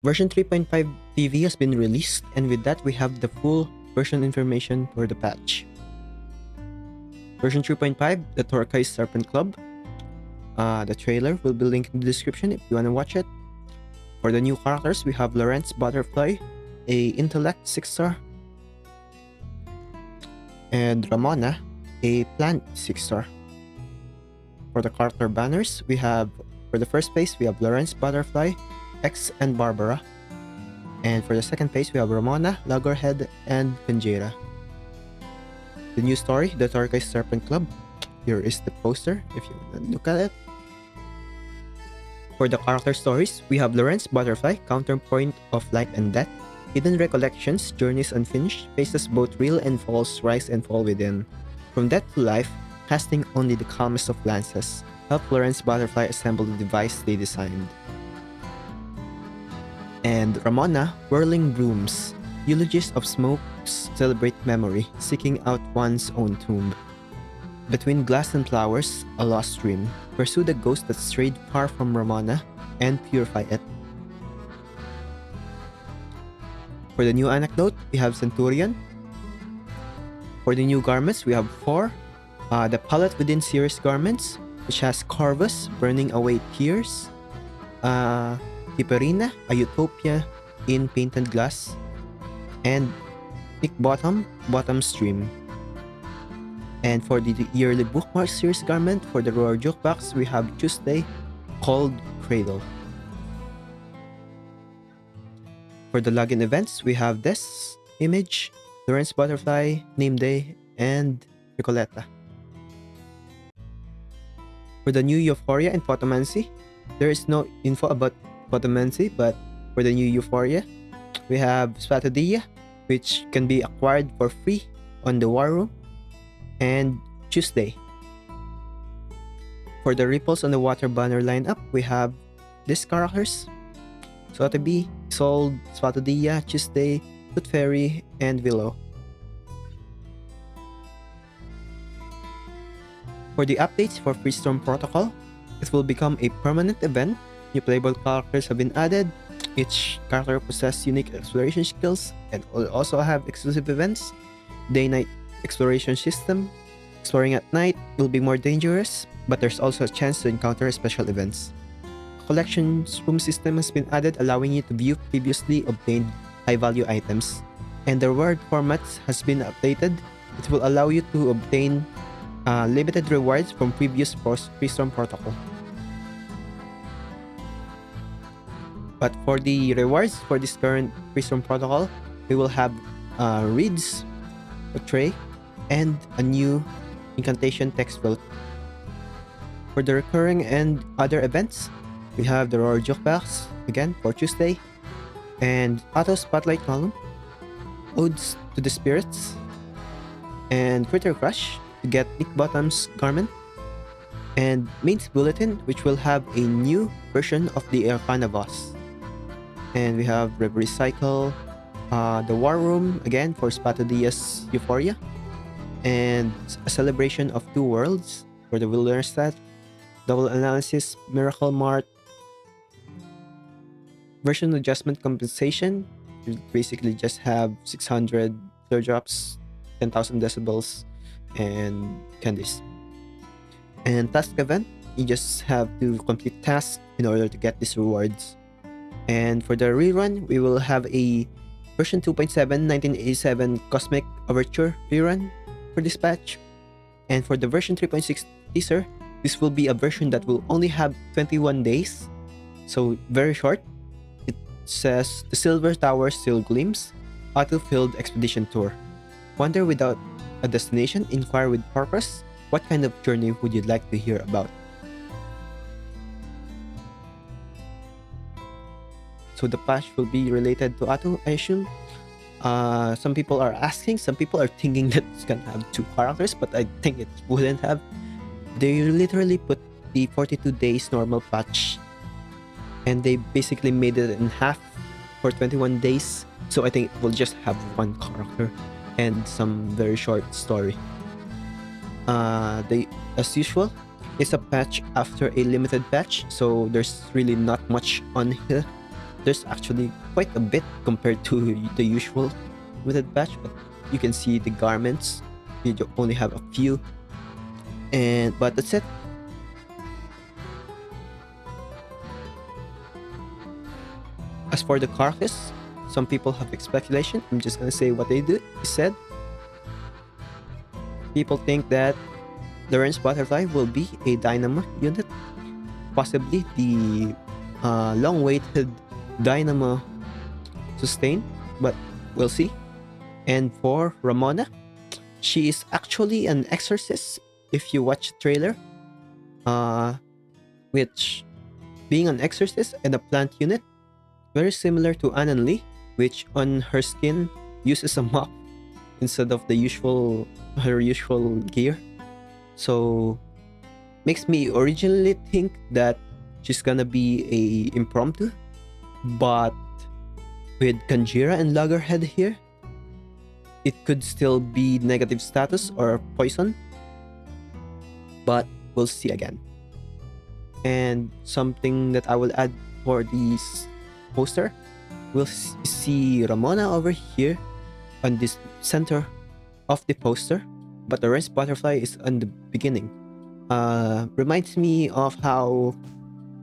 Version 3.5 TV has been released, and with that we have the full version information for the patch. Version 3.5, the Turquoise Serpent Club. The trailer will be linked in the description if you want to watch it. For the new characters, we have Lawrence Butterfly, a intellect 6-star, and Ramona, a plant 6-star. For the character banners, we have, for the first page, we have Lawrence Butterfly, X, and Barbara. And for the second page, we have Ramona, Loggerhead, and Conjera. The new story, the Turquoise Serpent Club. Here is the poster, if you want to look at it. For the character stories, we have Lawrence Butterfly, counterpoint of life and death, hidden recollections, journeys unfinished, faces both real and false, rise and fall within. From death to life, casting only the calmest of lances, help Lawrence Butterfly assemble the device they designed. And Ramona, whirling brooms, eulogies of smokes celebrate memory, seeking out one's own tomb. Between glass and flowers, a lost dream. Pursue the ghost that strayed far from Ramona and purify it. For the new anecdote, we have Centurion. For the new garments, we have 4. The palette within series garments, which has Corvus, burning away tears. Hipperina, a utopia in painted glass. And Nick Bottom, Bottom Stream. And for the yearly bookmark series garment, for the Roar Jukebox, we have Tuesday, Cold Cradle. For the login events, we have this image, Lawrence Butterfly, Name Day, and Nicoletta. For the new Euphoria and Photomancy, there is no info about Photomancy, but for the new Euphoria, we have Spatodilla, which can be acquired for free on the War Room, and Tuesday. For the ripples on the water banner lineup, we have these characters: Sotheby, Isolde, Spatodilla, Tuesday, Tooth Fairy, and Willow. For the updates for Freestorm Protocol, it will become a permanent event. New playable characters have been added. Each character possesses unique exploration skills and will also have exclusive events. Day-night exploration system. Exploring at night will be more dangerous, but there's also a chance to encounter special events. A collections room system has been added, allowing you to view previously obtained high-value items. And the reward formats has been updated. It will allow you to obtain limited rewards from previous Freestorm Protocol. But for the rewards for this current Freestorm Protocol, we will have reads, a tray, and a new incantation text vote. For the recurring and other events, we have the Roar Jukebox, again for Tuesday, and Auto Spotlight column, Odes to the Spirits, and Critter Crush to get Nick Bottom's garment, and Main's Bulletin, which will have a new version of the Arcana boss. And we have Reverie Cycle, the War Room, again for Spatodilla's Euphoria, and a celebration of 2 worlds for the Wilderness stat, Double Analysis, Miracle Mart, version adjustment compensation. You basically just have 600 clear drops, 10,000 decibels, and candies. And task event, you just have to complete tasks in order to get these rewards. And for the rerun, we will have a version 2.7 1987 Cosmic Overture rerun for this patch. And for the version 3.6 teaser, this will be a version that will only have 21 days, so very short. It says, the Silver Tower still gleams, Auto-filled expedition tour. Wander without a destination, inquire with purpose. What kind of journey would you like to hear about? So the patch will be related to Auto, I assume. Some people are asking, some people are thinking that it's gonna have 2 characters, but I think it wouldn't have. They literally put the 42 days normal patch, and they basically made it in half for 21 days. So I think it will just have 1 character and some very short story. As usual, it's a patch after a limited patch, so there's really not much on here. there's actually quite a bit compared to the usual limited batch, but you can see the garments. You only have a few, but that's it. As for the carcass, some people have speculation. I'm just gonna say what they said. People think that the Ren's butterfly will be a dynamo unit, possibly the long-awaited dynamo sustain, but we'll see. And for Ramona, she is actually an exorcist. If you watch the trailer, which being an exorcist and a plant unit, very similar to Anan Lee, which on her skin uses a mop instead of her usual gear. So makes me originally think that she's gonna be a impromptu, but with Kanjira and Loggerhead here, it could still be negative status or poison, but we'll see again. And something that I will add for this poster, we'll see Ramona over here on this center of the poster, but the rest butterfly is on the beginning. Reminds me of how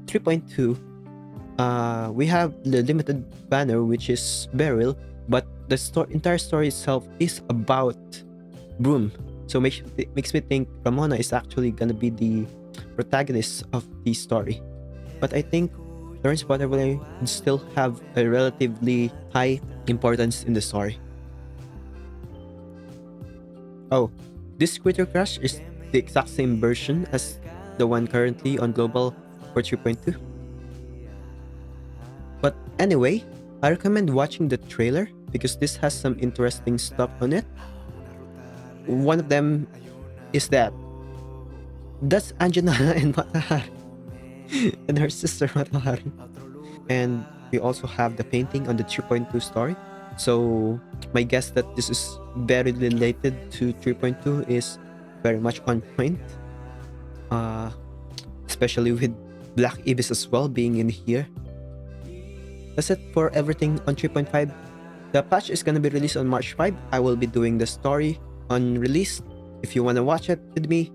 3.2, we have the limited banner, which is Beryl, but the entire story itself is about Broom. So it makes me think Ramona is actually gonna be the protagonist of the story. But I think Lawrence Butterfly would still have a relatively high importance in the story. Oh, this Quitter Crash is the exact same version as the one currently on Global for 3.2. But anyway, I recommend watching the trailer because this has some interesting stuff on it. One of them is that's Anjana and Matahari and her sister Matahari. And we also have the painting on the 3.2 story. So my guess that this is very related to 3.2 is very much on point. Especially with Black Ibis as well being in here. That's it for everything on 3.5. The patch is gonna be released on March 5. I will be doing the story on release. If you wanna watch it with me,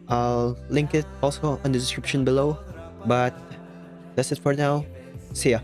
I'll link it also on the description below. But that's it for now. See ya.